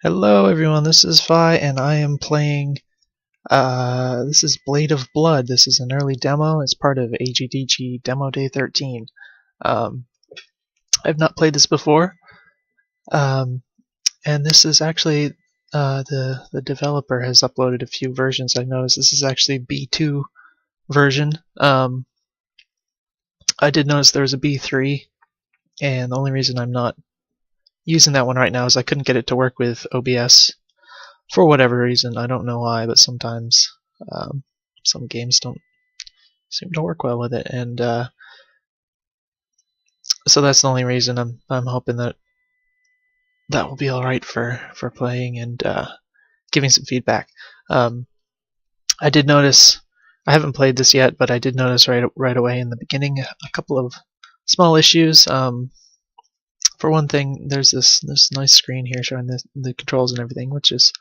Hello everyone, this is Vi and I am playing, this is Blade of Blood. This is an early demo. It's part of AGDG Demo Day 13. Um, I've not played this before, um, and this is actually, the developer has uploaded a few versions. I noticed this is actually B2 version. I did notice there was a B3, and the only reason I'm not using that one right now is I couldn't get it to work with OBS. For whatever reason, I don't know why, but sometimes some games don't seem to work well with it, and so that's the only reason. I'm hoping that that will be all right for playing and giving some feedback. Um, I did notice. I haven't played this yet, but I did notice right away in the beginning a couple of small issues. For one thing, there's this nice screen here showing the controls and everything, which is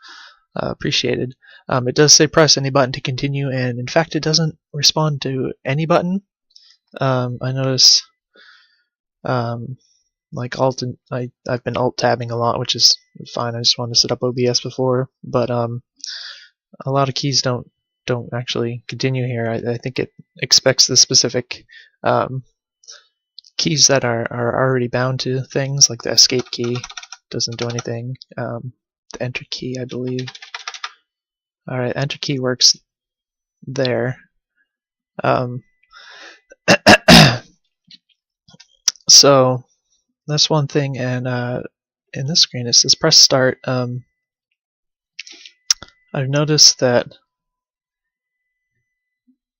appreciated. It does say press any button to continue, and in fact, it doesn't respond to any button. I notice, like alt, and I've been alt tabbing a lot, which is fine. I just wanted to set up OBS before, but a lot of keys don't actually continue here. I think it expects the specific keys that are already bound to things, like the escape key doesn't do anything. The enter key, I believe. Alright, enter key works there. So that's one thing, and in this screen it says press start. I've noticed that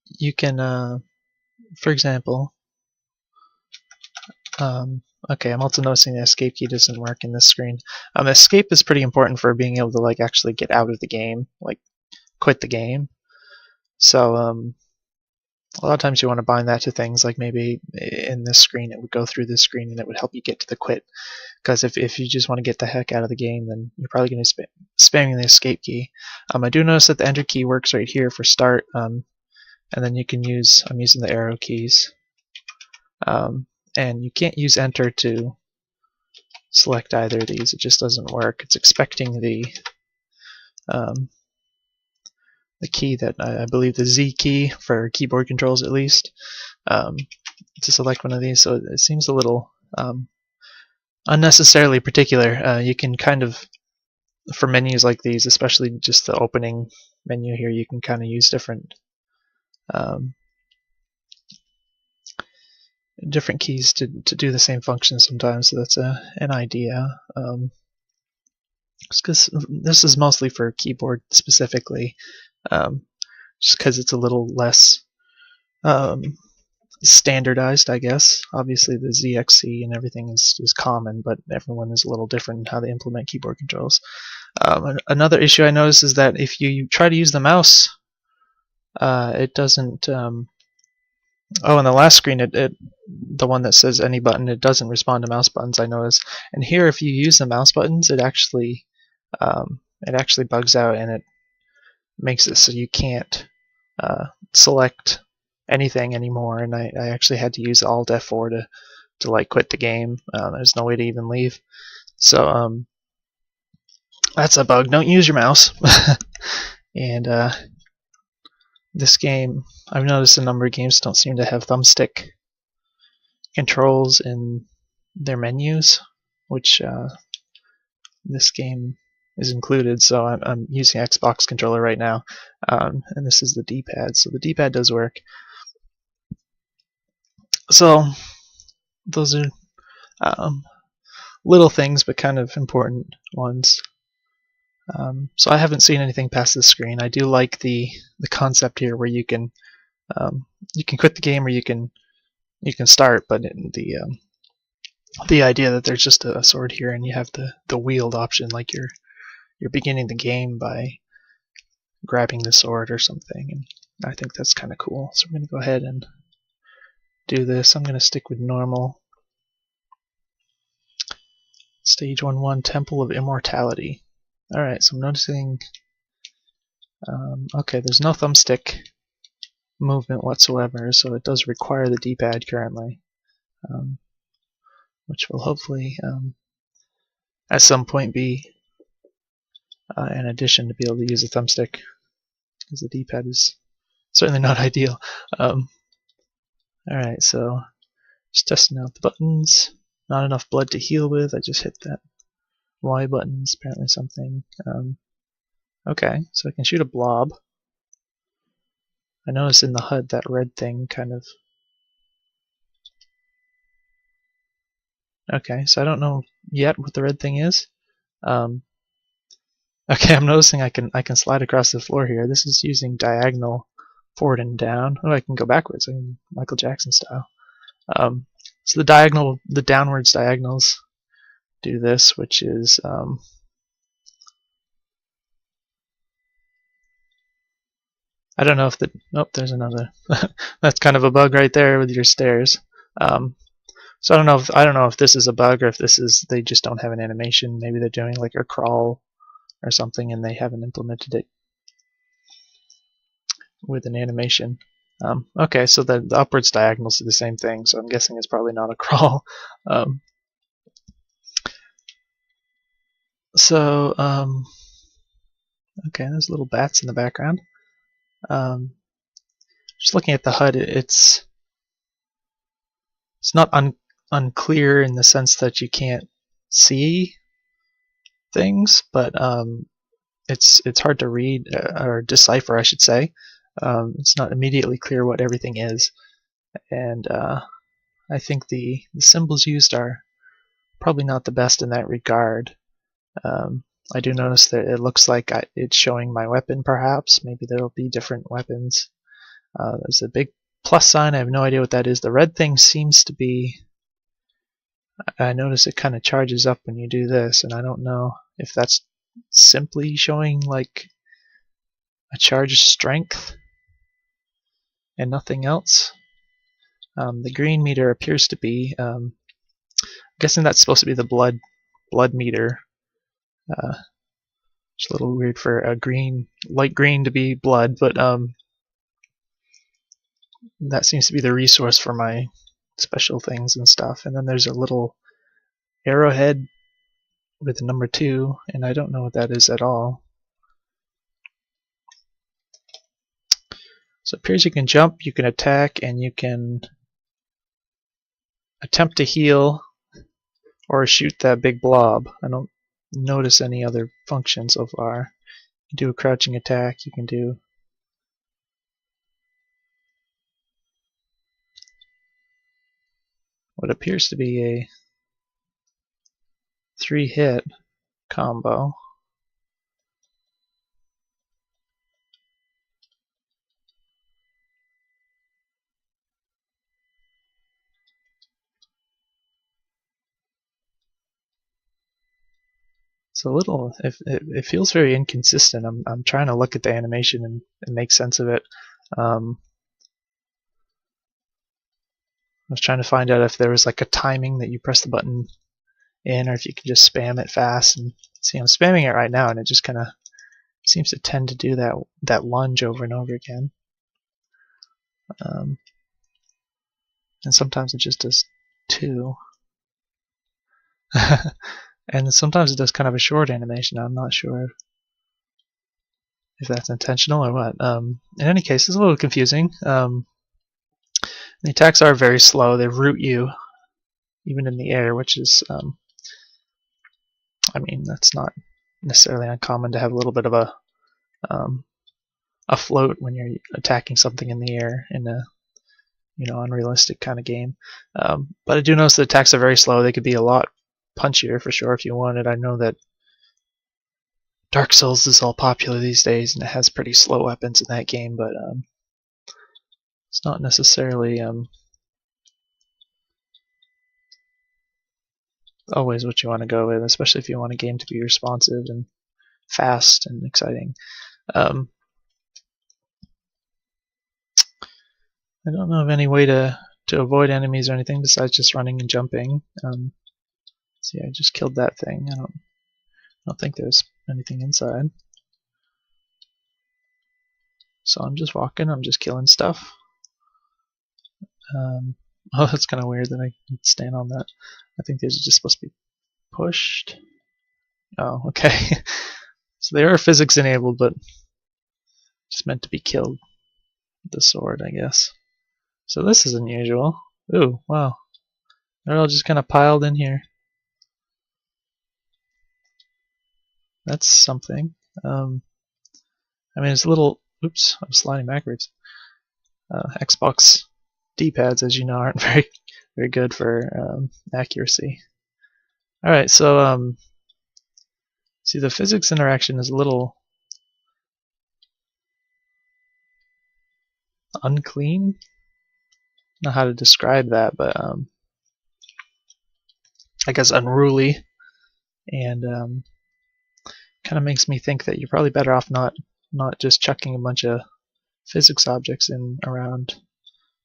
you can, for example, okay, I'm also noticing the escape key doesn't work in this screen. Escape is pretty important for being able to like actually get out of the game, like quit the game. So a lot of times you want to bind that to things, like maybe in this screen it would go through this screen and it would help you get to the quit. Because if you just want to get the heck out of the game, then you're probably going to be spamming the escape key. I do notice that the enter key works right here for start, and then you can use, I'm using the arrow keys. And you can't use enter to select either of these. It just doesn't work. It's expecting the key that I believe the Z key for keyboard controls at least, to select one of these. So it seems a little unnecessarily particular. You can kind of, for menus like these, especially just the opening menu here, you can kind of use different different keys to do the same function sometimes. So that's an idea. Because this is mostly for keyboard specifically, just because it's a little less standardized, I guess. Obviously the ZXC and everything is common, but everyone is a little different in how they implement keyboard controls. Another issue I noticed is that if you try to use the mouse, it doesn't. Oh, in the last screen, the one that says any button, it doesn't respond to mouse buttons, I noticed. And here, if you use the mouse buttons, it actually bugs out, and it makes it so you can't select anything anymore. And I actually had to use Alt F4 to like quit the game. There's no way to even leave. So that's a bug. Don't use your mouse. And this game, I've noticed a number of games don't seem to have thumbstick controls in their menus, which this game is included. So I'm using Xbox controller right now, and this is the D-pad. So the D-pad does work. So those are little things, but kind of important ones. So I haven't seen anything past this screen. I do like the concept here, where you can quit the game or you can start, but the idea that there's just a sword here and you have the wield option, like you're beginning the game by grabbing the sword or something, and I think that's kind of cool. So I'm going to go ahead and do this. I'm going to stick with normal. Stage 1-1, Temple of Immortality. Alright, so I'm noticing, okay, there's no thumbstick movement whatsoever, so it does require the D-pad currently, which will hopefully at some point be in addition to be able to use a thumbstick, because the D-pad is certainly not ideal. Alright, so just testing out the buttons. Not enough blood to heal with. I just hit that Y button. It's apparently something. Okay, so I can shoot a blob. I noticed in the HUD that red thing kind of... Okay, so I don't know yet what the red thing is. Okay, I'm noticing I can slide across the floor here. This is using diagonal forward and down. Oh, I can go backwards, Michael Jackson style. So the downwards diagonals do this, which is I don't know if the nope, there's another. That's kind of a bug right there with your stairs. So I don't know if this is a bug or if this is they just don't have an animation. Maybe they're doing like a crawl or something and they haven't implemented it with an animation. Okay, so the upwards diagonals do the same thing, so I'm guessing it's probably not a crawl. Okay, there's little bats in the background. Just looking at the HUD, it's not unclear in the sense that you can't see things, but it's hard to read or decipher, I should say. It's not immediately clear what everything is, and I think the symbols used are probably not the best in that regard. I do notice that it looks like it's showing my weapon, perhaps. Maybe there'll be different weapons. There's a big plus sign. I have no idea what that is. The red thing seems to be... I notice it kind of charges up when you do this, and I don't know if that's simply showing like a charge strength and nothing else. The green meter appears to be... I'm guessing that's supposed to be the blood meter. It's a little weird for a light green to be blood, but that seems to be the resource for my special things and stuff. And then there's a little arrowhead with the number 2, and I don't know what that is at all. So it appears you can jump, you can attack, and you can attempt to heal or shoot that big blob. I don't notice any other function so far. You can do a crouching attack, you can do what appears to be a 3-hit combo. It's a little, it feels very inconsistent. I'm trying to look at the animation and make sense of it. I was trying to find out if there was like a timing that you press the button in, or if you can just spam it fast. And see, I'm spamming it right now, and it just kind of seems to tend to do that lunge over and over again. And sometimes it just does 2. And sometimes it does kind of a short animation. I'm not sure if that's intentional or what. In any case, it's a little confusing. The attacks are very slow. They root you, even in the air, which is, I mean, that's not necessarily uncommon to have a little bit of a float when you're attacking something in the air in a unrealistic kind of game. But I do notice the attacks are very slow. They could be a lot punchier for sure if you wanted. I know that Dark Souls is all popular these days and it has pretty slow weapons in that game, but it's not necessarily always what you want to go with, especially if you want a game to be responsive and fast and exciting. I don't know of any way to avoid enemies or anything besides just running and jumping. See, I just killed that thing. I don't think there's anything inside. So I'm just walking, I'm just killing stuff. Oh, that's kind of weird that I can stand on that. I think these are just supposed to be pushed. Oh, okay. So they are physics enabled, but just meant to be killed with the sword, I guess. So this is unusual. Ooh, wow. They're all just kind of piled in here. That's something. I mean, it's a little. Oops, I'm sliding backwards. Xbox D-pads, as you know, aren't very good for accuracy. All right, so see, the physics interaction is a little unclean. I don't know how to describe that, but I guess unruly, and kind of makes me think that you're probably better off not just chucking a bunch of physics objects in around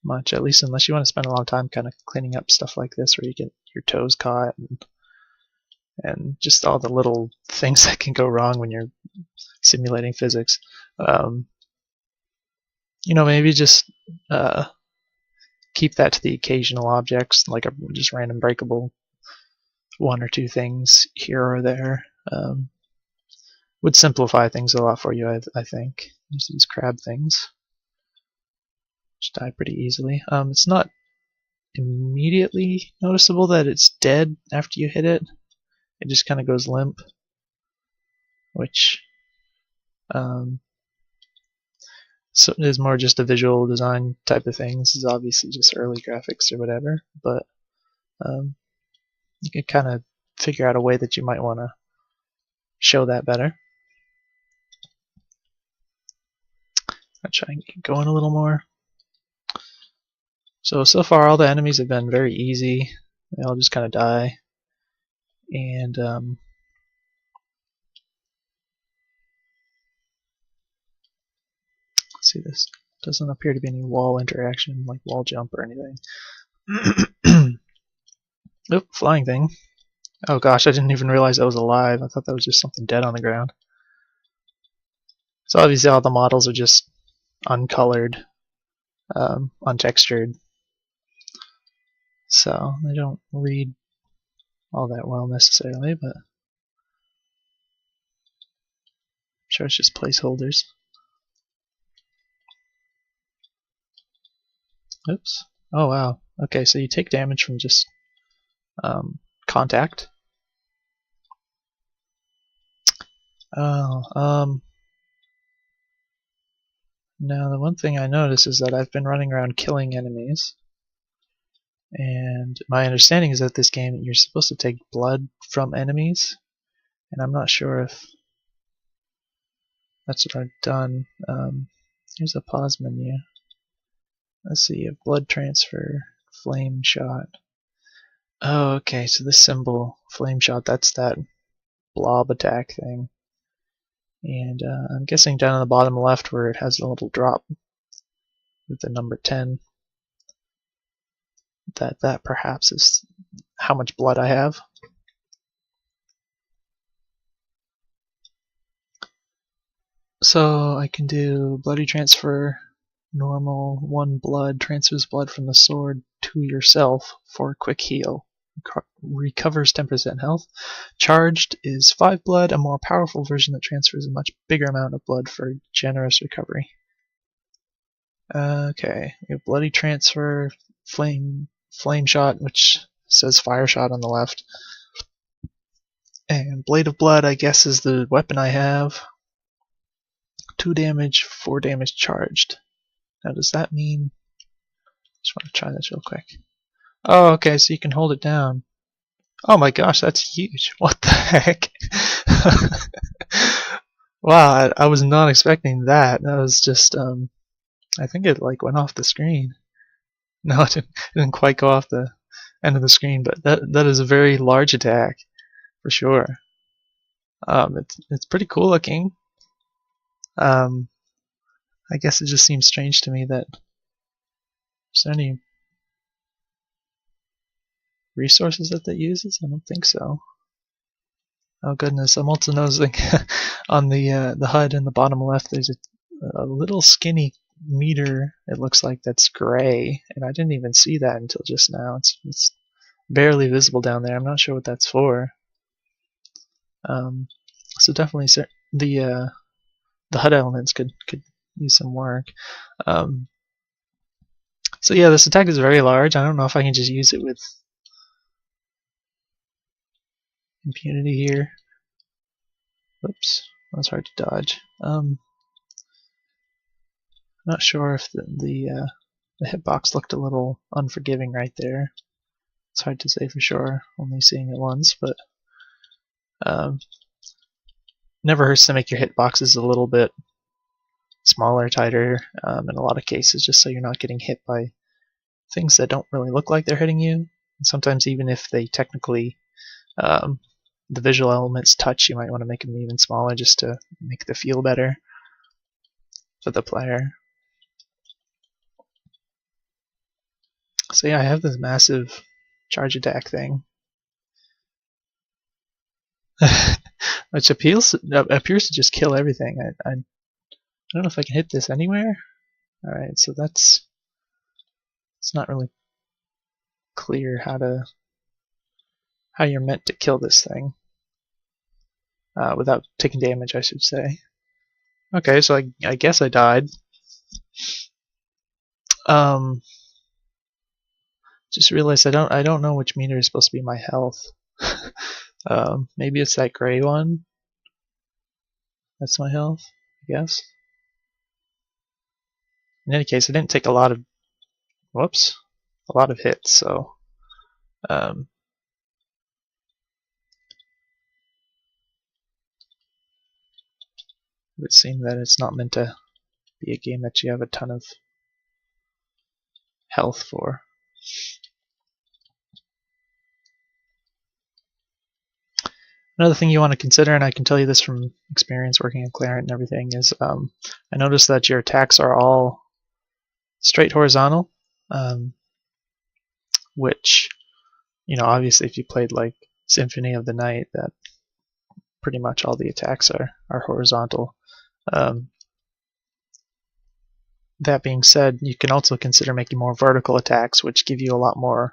much, at least unless you want to spend a long time kind of cleaning up stuff like this where you get your toes caught and just all the little things that can go wrong when you're simulating physics. Maybe just keep that to the occasional objects, like just random breakable one or two things here or there. Would simplify things a lot for you, I think. There's these crab things, which die pretty easily. It's not immediately noticeable that it's dead after you hit it. It just kind of goes limp, which so it is more just a visual design type of thing. This is obviously just early graphics or whatever, but you can kind of figure out a way that you might want to show that better. I'll try and get going a little more. So far all the enemies have been very easy. They all just kind of die. And let's see, this doesn't appear to be any wall interaction, like wall jump or anything. Oop, flying thing. Oh gosh, I didn't even realize that was alive. I thought that was just something dead on the ground. So obviously all the models are just uncolored, untextured. So they don't read all that well necessarily, but I'm sure it's just placeholders. Oops. Oh wow. Okay, so you take damage from just contact. Oh, now the one thing I notice is that I've been running around killing enemies, and my understanding is that this game you're supposed to take blood from enemies, and I'm not sure if that's what I've done. Here's a pause menu. Let's see, a blood transfer, flame shot. Oh, okay, so this symbol, flame shot, that's that blob attack thing. And I'm guessing down on the bottom left where it has a little drop with the number 10, that perhaps is how much blood I have. So I can do bloody transfer, normal, 1 blood, transfers blood from the sword to yourself for a quick heal. Recovers 10% health. Charged is 5 blood, a more powerful version that transfers a much bigger amount of blood for generous recovery. Okay, we have bloody transfer, flame shot, which says fire shot on the left, and blade of blood, I guess, is the weapon I have. 2 damage, 4 damage charged. Now does that mean, just want to try this real quick. Oh, okay, so you can hold it down. Oh my gosh, that's huge. What the heck? Wow, I was not expecting that. That was just, I think it like went off the screen. No, it didn't quite go off the end of the screen, but that is a very large attack, for sure. It's pretty cool looking. I guess it just seems strange to me that there's any resources that uses. I don't think so. Oh goodness, I'm also noticing on the HUD in the bottom left there's a little skinny meter, it looks like, that's gray, and I didn't even see that until just now. It's barely visible down there. I'm not sure what that's for. So definitely the HUD elements could use some work. So yeah, this attack is very large. I don't know if I can just use it with impunity here. Oops, that's hard to dodge. I'm not sure if the hitbox looked a little unforgiving right there. It's hard to say for sure, only seeing it once, but never hurts to make your hitboxes a little bit smaller, tighter, in a lot of cases, just so you're not getting hit by things that don't really look like they're hitting you. And sometimes even if they technically, the visual elements touch, you might want to make them even smaller just to make the feel better for the player. So yeah, I have this massive charge attack thing, which appears to just kill everything. I don't know if I can hit this anywhere. All right, so it's not really clear how you're meant to kill this thing without taking damage, I should say. Okay, so I guess I died. Just realized I don't know which meter is supposed to be my health. Maybe it's that gray one. That's my health, I guess. In any case, I didn't take a lot of hits, so it would seem that it's not meant to be a game that you have a ton of health for. Another thing you want to consider, and I can tell you this from experience working in Clarent and everything, is I noticed that your attacks are all straight horizontal, which, obviously if you played like Symphony of the Night, that pretty much all the attacks are horizontal. That being said, you can also consider making more vertical attacks, which give you a lot more,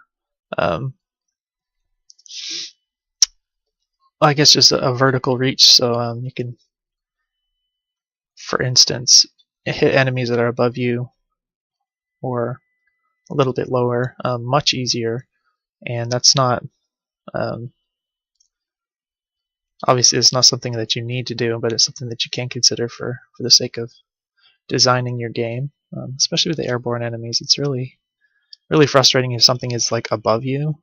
I guess, just a vertical reach. So you can, for instance, hit enemies that are above you or a little bit lower much easier, and that's not obviously it's not something that you need to do, but it's something that you can consider for the sake of designing your game, especially with the airborne enemies. It's really frustrating if something is like above you.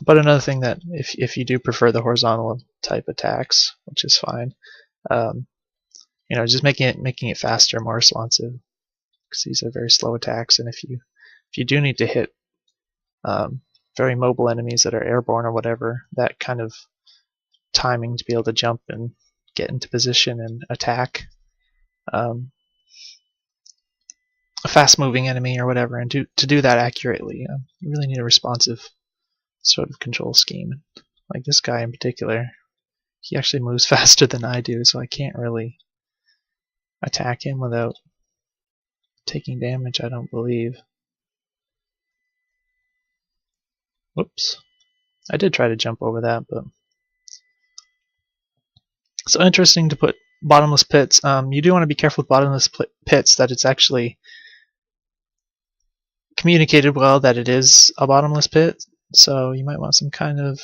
But another thing that if you do prefer the horizontal type attacks, which is fine, just making it faster, more responsive, because these are very slow attacks, and if you do need to hit very mobile enemies that are airborne or whatever, that kind of timing to be able to jump and get into position and attack a fast-moving enemy or whatever, and to do that accurately, you really need a responsive sort of control scheme. Like this guy in particular, he actually moves faster than I do, so I can't really attack him without taking damage, I don't believe. Whoops. I did try to jump over that, but... So interesting to put bottomless pits. You do want to be careful with bottomless pits that it's actually communicated well that it is a bottomless pit, so you might want some kind of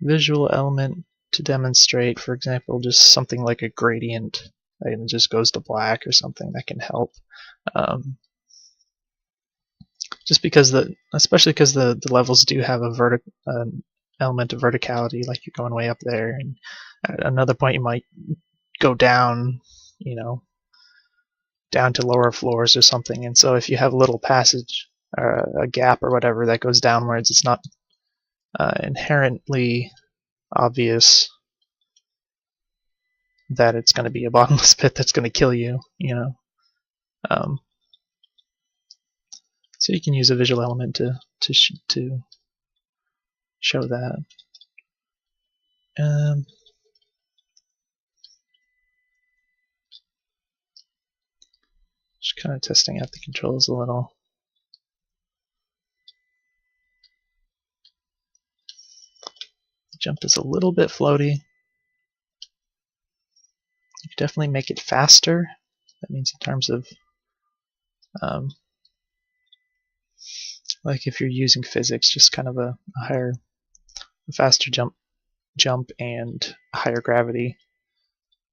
visual element to demonstrate, for example, just something like a gradient that just goes to black or something that can help. Just because especially because the levels do have a element of verticality, like you're going way up there, and at another point you might go down, down to lower floors or something, and so if you have a little passage or a gap or whatever that goes downwards, it's not inherently obvious that it's going to be a bottomless pit that's going to kill you, so you can use a visual element to show that. Just kind of testing out the controls a little. Jump is a little bit floaty. You can definitely make it faster. That means in terms of like if you're using physics, just kind of a faster jump and higher gravity,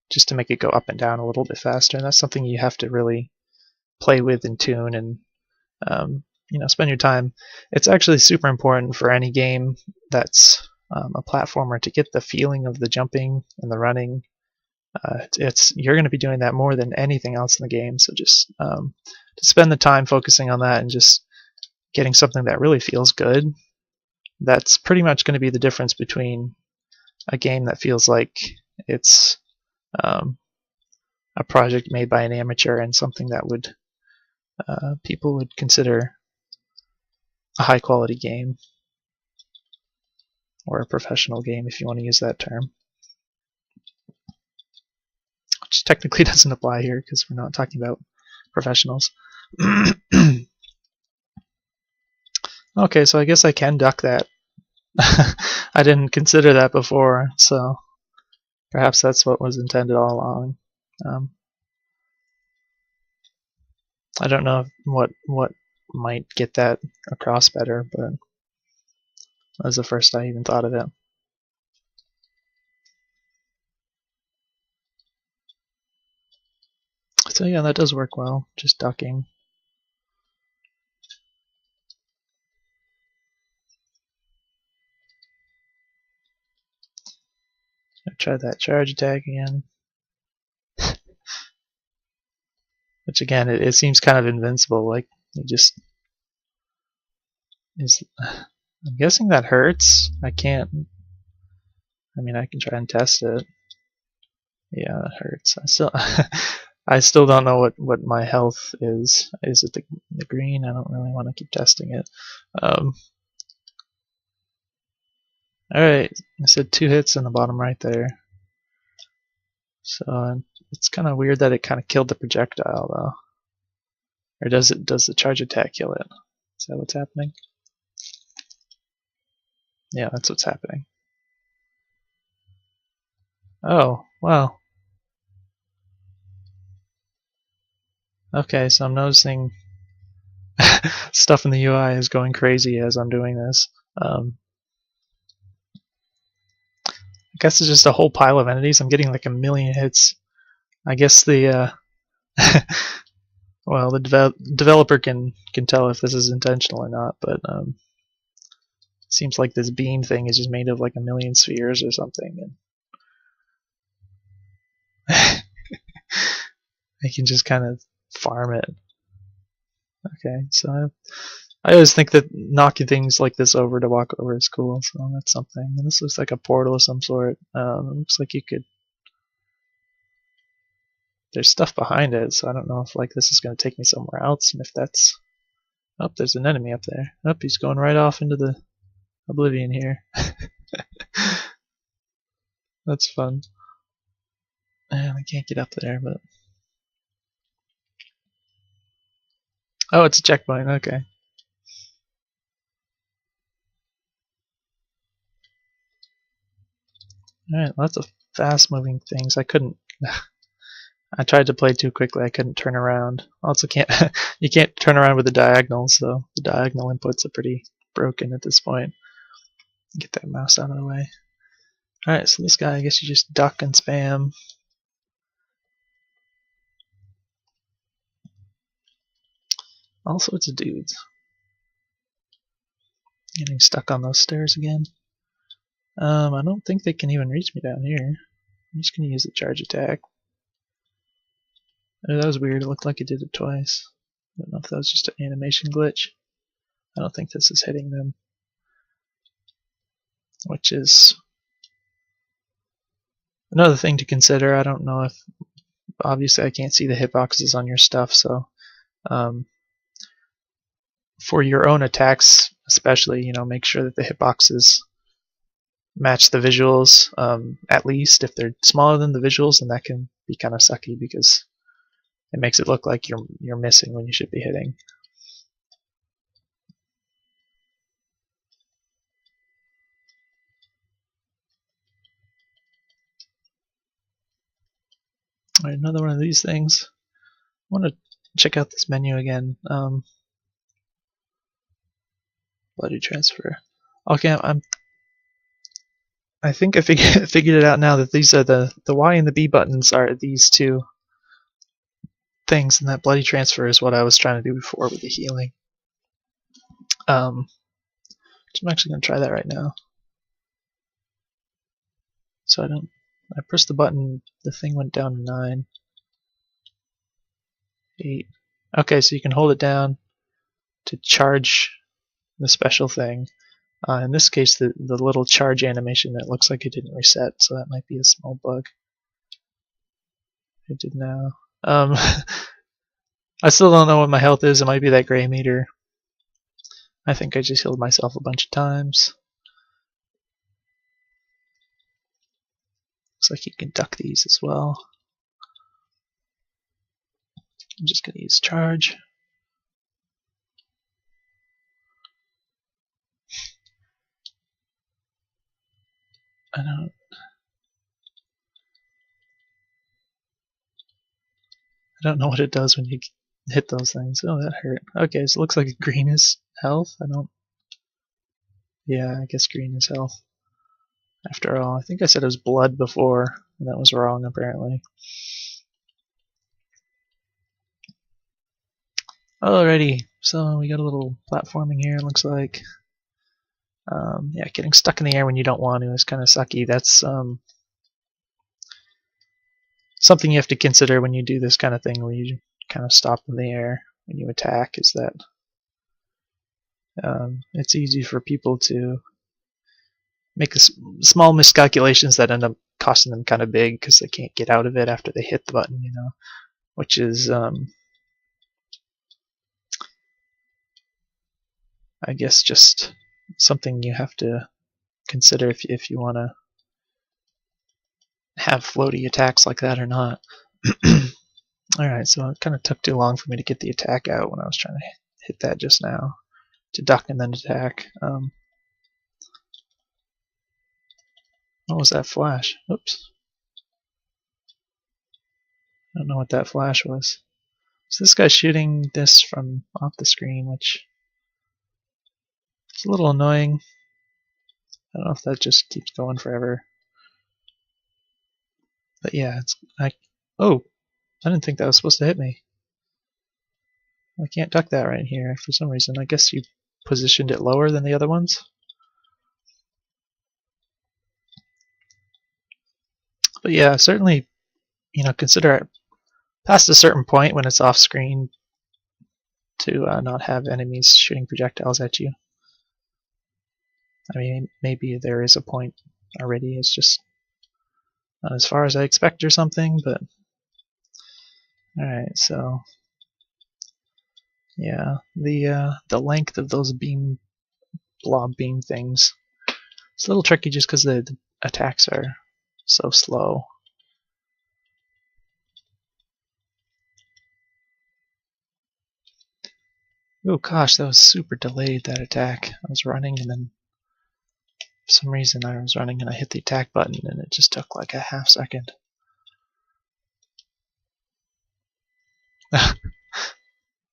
just to make it go up and down a little bit faster. And that's something you have to really play with and tune and spend your time. It's actually super important for any game that's a platformer to get the feeling of the jumping and the running. You're going to be doing that more than anything else in the game. So just to spend the time focusing on that and just getting something that really feels good. That's pretty much going to be the difference between a game that feels like it's a project made by an amateur and something that would people would consider a high quality game, or a professional game if you want to use that term, which technically doesn't apply here because we're not talking about professionals. Okay, so I guess I can duck that. I didn't consider that before, so perhaps that's what was intended all along. I don't know what might get that across better, but that was the first I even thought of it. So yeah, that does work well, just ducking. I'll try that charge attack again. Which again, it seems kind of invincible, like it just is. I'm guessing that hurts. I can't. I mean, I can try and test it. Yeah, that hurts. I still don't know what my health is. Is it the green? I don't really want to keep testing it. Alright, I said 2 hits in the bottom right there. So it's kind of weird that it kind of killed the projectile though. Or does the charge attack kill it? Is that what's happening? Yeah, that's what's happening. Oh, wow. Okay, so I'm noticing stuff in the UI is going crazy as I'm doing this. I guess it's just a whole pile of entities. I'm getting like a million hits. I guess the well, the developer can tell if this is intentional or not, but seems like this beam thing is just made of like a million spheres or something. And I can just kind of farm it. Okay, so I always think that knocking things like this over to walk over is cool, so that's something. And this looks like a portal of some sort. It looks like you could. There's stuff behind it, so I don't know if like this is going to take me somewhere else, and if that's. Oh, there's an enemy up there. Oh, he's going right off into the oblivion here. That's fun. And I can't get up there, but. Oh, it's a checkpoint. Okay. Alright, lots of fast-moving things. I couldn't. I tried to play too quickly. I couldn't turn around. Also, can't you can't turn around with the diagonals, so the diagonal inputs are pretty broken at this point. Get that mouse out of the way. Alright, so this guy, I guess you just duck and spam. All sorts of dudes. Getting stuck on those stairs again. I don't think they can even reach me down here. I'm just gonna use the charge attack. Oh, that was weird. It looked like it did it twice. I don't know if that was just an animation glitch. I don't think this is hitting them. Which is another thing to consider. I don't know if, obviously I can't see the hitboxes on your stuff, so for your own attacks especially, make sure that the hitboxes match the visuals, at least. If they're smaller than the visuals, then that can be kind of sucky because it makes it look like you're missing when you should be hitting. Alright, another one of these things. I want to check out this menu again. Bloody transfer. Okay, I think I figured it out now that these are the Y and the B buttons are these two things, and that bloody transfer is what I was trying to do before with the healing. I'm actually going to try that right now. So I pressed the button, the thing went down to 9, 8. Okay, so you can hold it down to charge the special thing. In this case, the little charge animation, it looks like it didn't reset, so that might be a small bug. It did now. I still don't know what my health is. It might be that gray meter. I think I just healed myself a bunch of times. Looks like you can duck these as well. I'm just going to use charge. I don't know what it does when you hit those things. Oh, that hurt. Okay, so it looks like green is health. Yeah, I guess green is health. After all, I think I said it was blood before, and that was wrong apparently. Alrighty, so we got a little platforming here, it looks like. Yeah, getting stuck in the air when you don't want to is kind of sucky. That's something you have to consider when you do this kind of thing, where you kind of stop in the air when you attack, is that it's easy for people to make small miscalculations that end up costing them kind of big because they can't get out of it after they hit the button, which is I guess just something you have to consider if you want to have floaty attacks like that or not. Alright, so it kind of took too long for me to get the attack out when I was trying to hit that just now. To duck and then attack. What was that flash? Oops. I don't know what that flash was. So this guy's shooting this from off the screen, which is a little annoying. I don't know if that just keeps going forever. But yeah, oh, I didn't think that was supposed to hit me. I can't duck that right here for some reason. I guess you positioned it lower than the other ones. But yeah, certainly, consider it past a certain point when it's off screen to not have enemies shooting projectiles at you. I mean, maybe there is a point already, it's just not as far as I expect or something, but alright, so yeah, the length of those blob beam things, it's a little tricky just because the attacks are so slow. Oh gosh, that was super delayed, that attack. I was running and then for some reason I was running and I hit the attack button and it just took like a half second.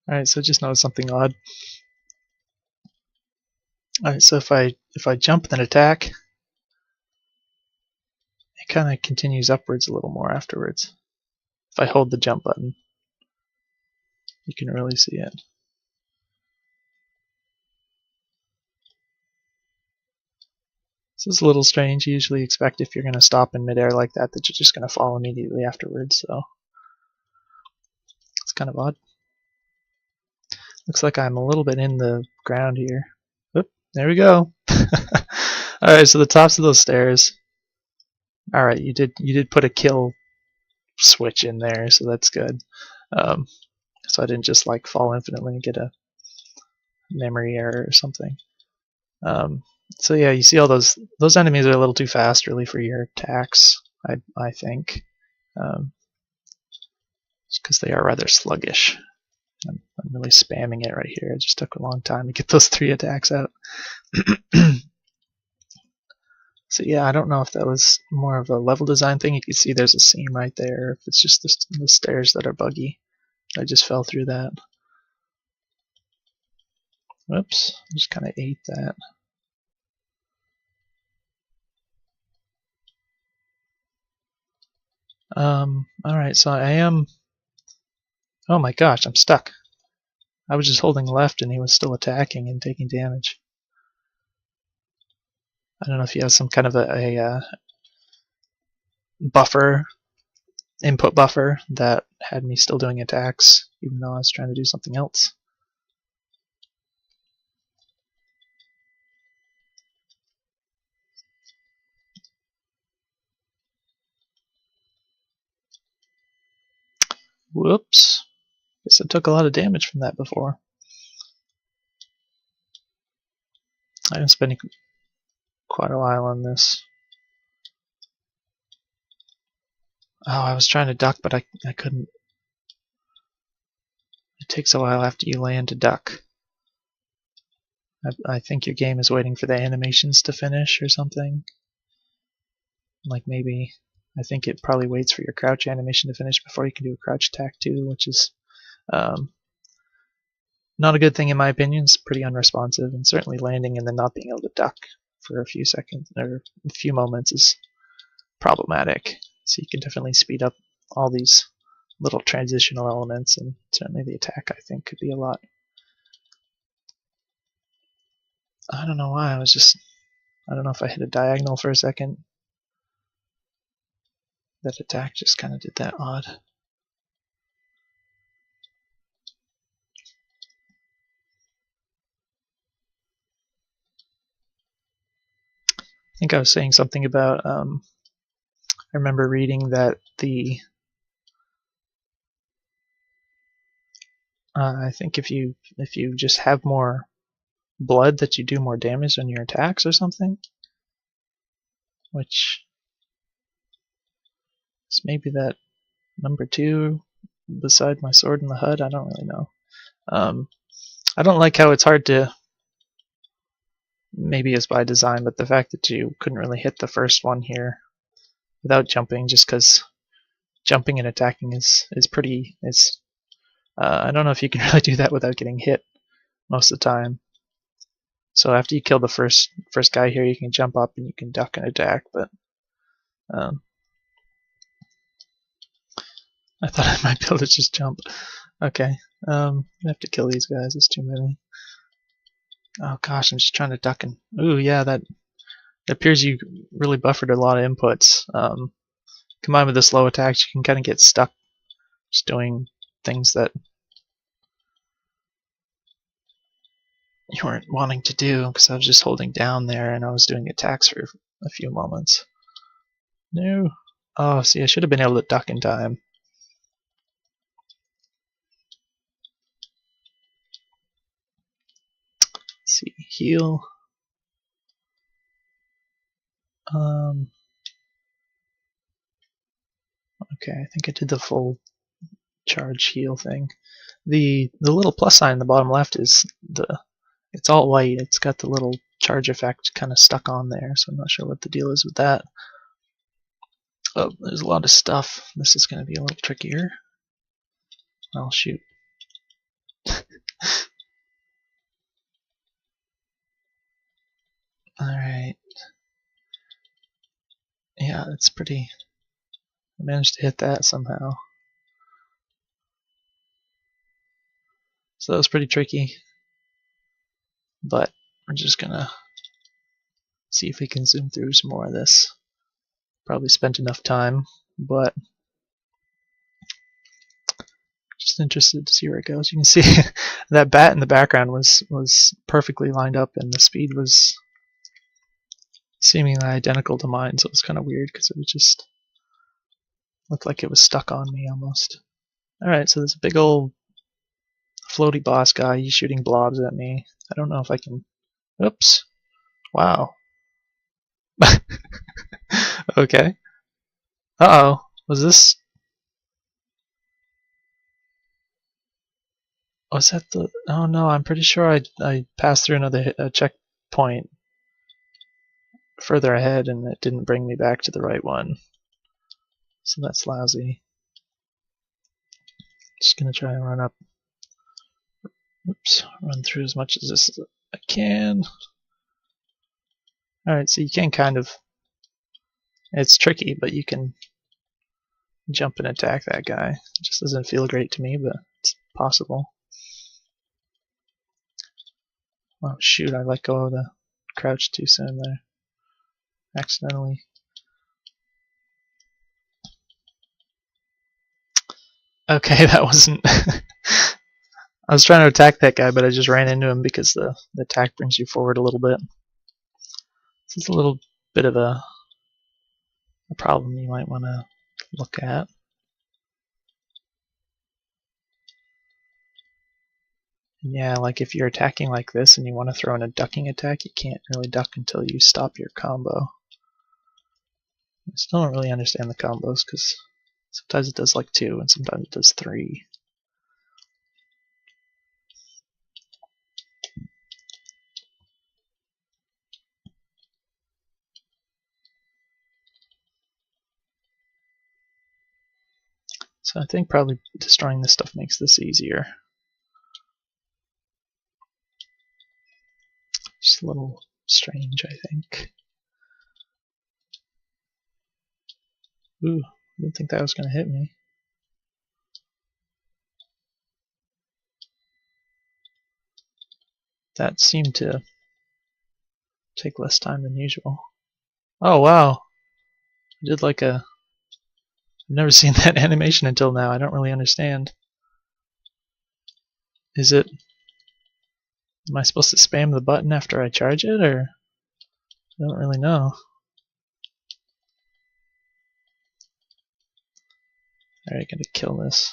Alright, so just noticed something odd. Alright, so if I jump and then attack, it kind of continues upwards a little more afterwards. If I hold the jump button, you can really see it. This is a little strange. You usually expect if you're going to stop in midair like that you're just going to fall immediately afterwards, so it's kind of odd. Looks like I'm a little bit in the ground here. Oop, there we go. Alright, so the tops of those stairs. Alright, you did put a kill switch in there, so that's good. So I didn't just like fall infinitely and get a memory error or something. So yeah, you see all those enemies are a little too fast really for your attacks, I think. Just because they are rather sluggish. I'm really spamming it right here. It just took a long time to get those 3 attacks out. So yeah, I don't know if that was more of a level design thing. You can see there's a seam right there. If it's just the stairs that are buggy. I just fell through that. Whoops, I just kind of ate that. Alright, so I am... Oh my gosh, I'm stuck. I was just holding left and he was still attacking and taking damage. I don't know if he has some kind of a buffer, input buffer, that had me still doing attacks, even though I was trying to do something else. Whoops. Guess I took a lot of damage from that before. I've been spending quite a while on this. Oh, I was trying to duck, but I couldn't. It takes a while after you land to duck. I think your game is waiting for the animations to finish or something. Like maybe, I think it probably waits for your crouch animation to finish before you can do a crouch attack too, which is not a good thing in my opinion. It's pretty unresponsive, and certainly landing and then not being able to duck for a few seconds or a few moments is problematic. So you can definitely speed up all these little transitional elements, and certainly the attack I think could be a lot. I don't know why, I don't know if I hit a diagonal for a second. That attack just kind of did that odd. I think I was saying something about, I remember reading that I think if you just have more blood, that you do more damage on your attacks or something, which is maybe that number 2 beside my sword in the HUD. I don't really know. I don't like how it's hard to, maybe it's by design, but the fact that you couldn't really hit the first one here without jumping, just because jumping and attacking is pretty, I don't know if you can really do that without getting hit most of the time. So after you kill the first guy here, you can jump up and you can duck and attack, but I thought I might be able to just jump. Okay, I have to kill these guys, there's too many. Oh gosh, I'm just trying to duck and... Ooh, yeah, that it appears you really buffered a lot of inputs. Combined with the slow attacks, you can kind of get stuck just doing things that you weren't wanting to do, because I was just holding down there and I was doing attacks for a few moments. No. Oh, see, I should have been able to duck in time. Let's see, heal. Okay, I think I did the full charge heal thing. The little plus sign in the bottom left is it's all white. It's got the little charge effect kind of stuck on there, so I'm not sure what the deal is with that. Oh, there's a lot of stuff. This is going to be a little trickier. I'll shoot. Alright. Yeah, it's pretty... I managed to hit that somehow. So that was pretty tricky. But we're just gonna see if we can zoom through some more of this. Probably spent enough time, but just interested to see where it goes. You can see that bat in the background was perfectly lined up, and the speed was seemingly identical to mine, so it was kind of weird because it was just looked like it was stuck on me almost. Alright, so there's a big old floaty boss guy. He's shooting blobs at me. I don't know if I can... Oops. Wow. Okay. Uh-oh. Was this... Was that the... Oh no, I'm pretty sure I passed through another checkpoint further ahead and it didn't bring me back to the right one. So that's lousy. Just gonna try and run up. Oops, run through as much as this as I can. Alright, so you can kind of, it's tricky, but you can jump and attack that guy. It just doesn't feel great to me, but it's possible. Oh shoot, I let go of the crouch too soon there. Accidentally. Okay, that wasn't... I was trying to attack that guy, but I just ran into him because the attack brings you forward a little bit. This is a little bit of a problem you might want to look at. Yeah, like if you're attacking like this and you want to throw in a ducking attack, you can't really duck until you stop your combo. I still don't really understand the combos because sometimes it does like 2 and sometimes it does 3. So I think probably destroying this stuff makes this easier. Just a little strange, I think. Ooh, I didn't think that was going to hit me. That seemed to take less time than usual. Oh wow! I did like a... I've never seen that animation until now. I don't really understand. Is it... Am I supposed to spam the button after I charge it, or... I don't really know. Alright, gonna kill this.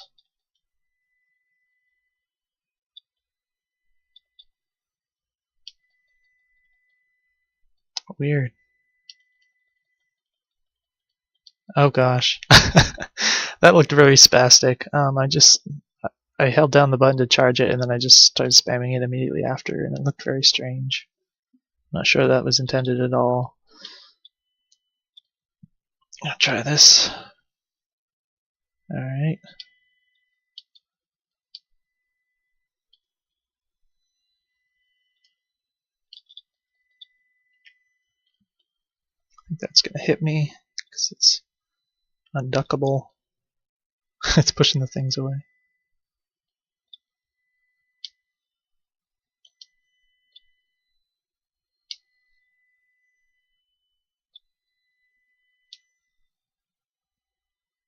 Weird. Oh gosh. That looked very spastic. I held down the button to charge it and then I just started spamming it immediately after and it looked very strange. I'm not sure that was intended at all. I'll try this. Alright. I think that's gonna hit me because it's unduckable. It's pushing the things away.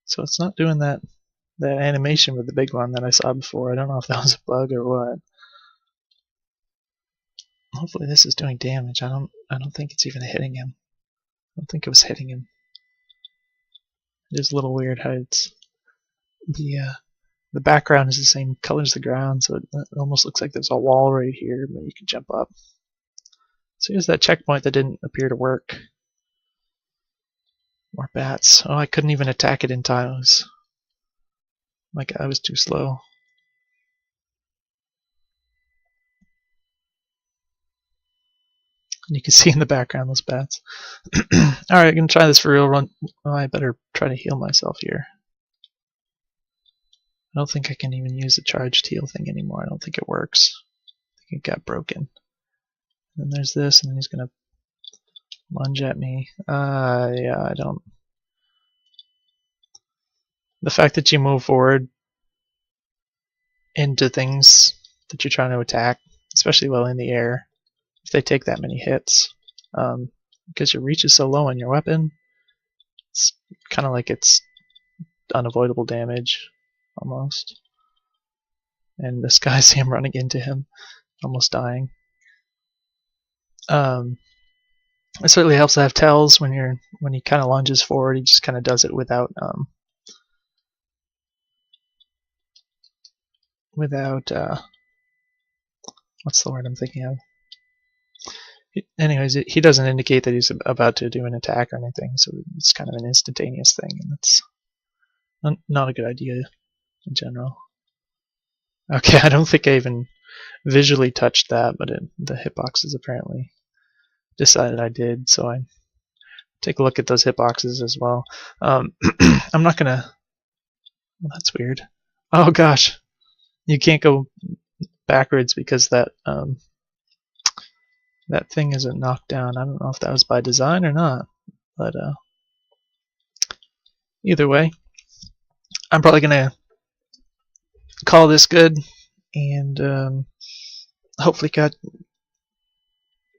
So it's not doing that animation with the big one that I saw before. I don't know if that was a bug or what. Hopefully this is doing damage. I don't think it's even hitting him. I don't think it was hitting him. It is a little weird how it's the background is the same color as the ground, so it almost looks like there's a wall right here, but you can jump up. So here's that checkpoint that didn't appear to work. More bats. Oh, I couldn't even attack it in time. My guy was too slow. And you can see in the background those bats. Alright, I'm gonna try this for real run. Oh, I better try to heal myself here. I don't think I can even use the charged heal thing anymore. I don't think it works. I think it got broken. And then there's this, and then he's gonna lunge at me. Yeah, I don't... The fact that you move forward into things that you're trying to attack, especially while in the air, if they take that many hits, because your reach is so low on your weapon, it's kind of like it's unavoidable damage, almost. And this guy, see him running into him, almost dying. It certainly helps to have tells when he kind of lunges forward. He just kind of does it without what's the word I'm thinking of? Anyways, he doesn't indicate that he's about to do an attack or anything, so it's kind of an instantaneous thing, and that's not a good idea in general. Okay, I don't think I even visually touched that, but the hitboxes apparently decided I did, so I take a look at those hitboxes as well. I'm not gonna. Well, that's weird. Oh gosh, you can't go backwards because that that thing isn't knocked down. I don't know if that was by design or not, but either way, I'm probably gonna call this good, and hopefully got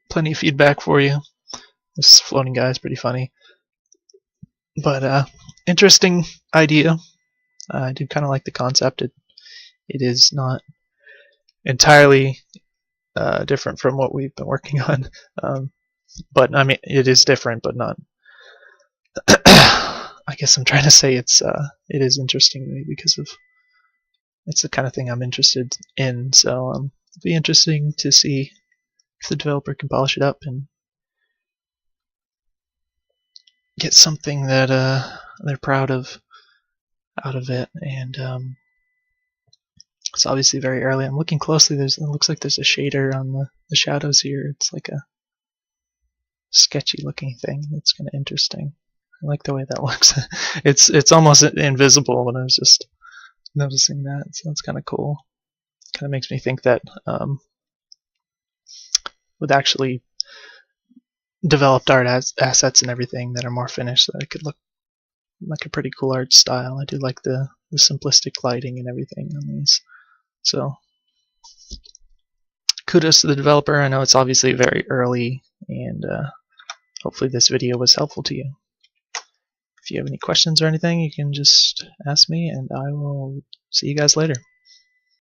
plenty of feedback for you. This floating guy is pretty funny, but interesting idea. I do kind of like the concept. It is not entirely different from what we've been working on, but I mean it is different, but not. I guess I'm trying to say it is interesting to me because of it's the kind of thing I'm interested in. So it'll be interesting to see if the developer can polish it up and get something that they're proud of out of it. And it's obviously very early. I'm looking closely. It looks like there's a shader on the shadows here. It's like a sketchy looking thing. That's kind of interesting. I like the way that looks. It's almost invisible, but I was just noticing that, so that's kind of cool. Kind of makes me think that with actually developed art assets and everything that are more finished, that it could look like a pretty cool art style. I do like the simplistic lighting and everything on these. So kudos to the developer. I know it's obviously very early, and hopefully this video was helpful to you. If you have any questions or anything, you can just ask me, and I will see you guys later.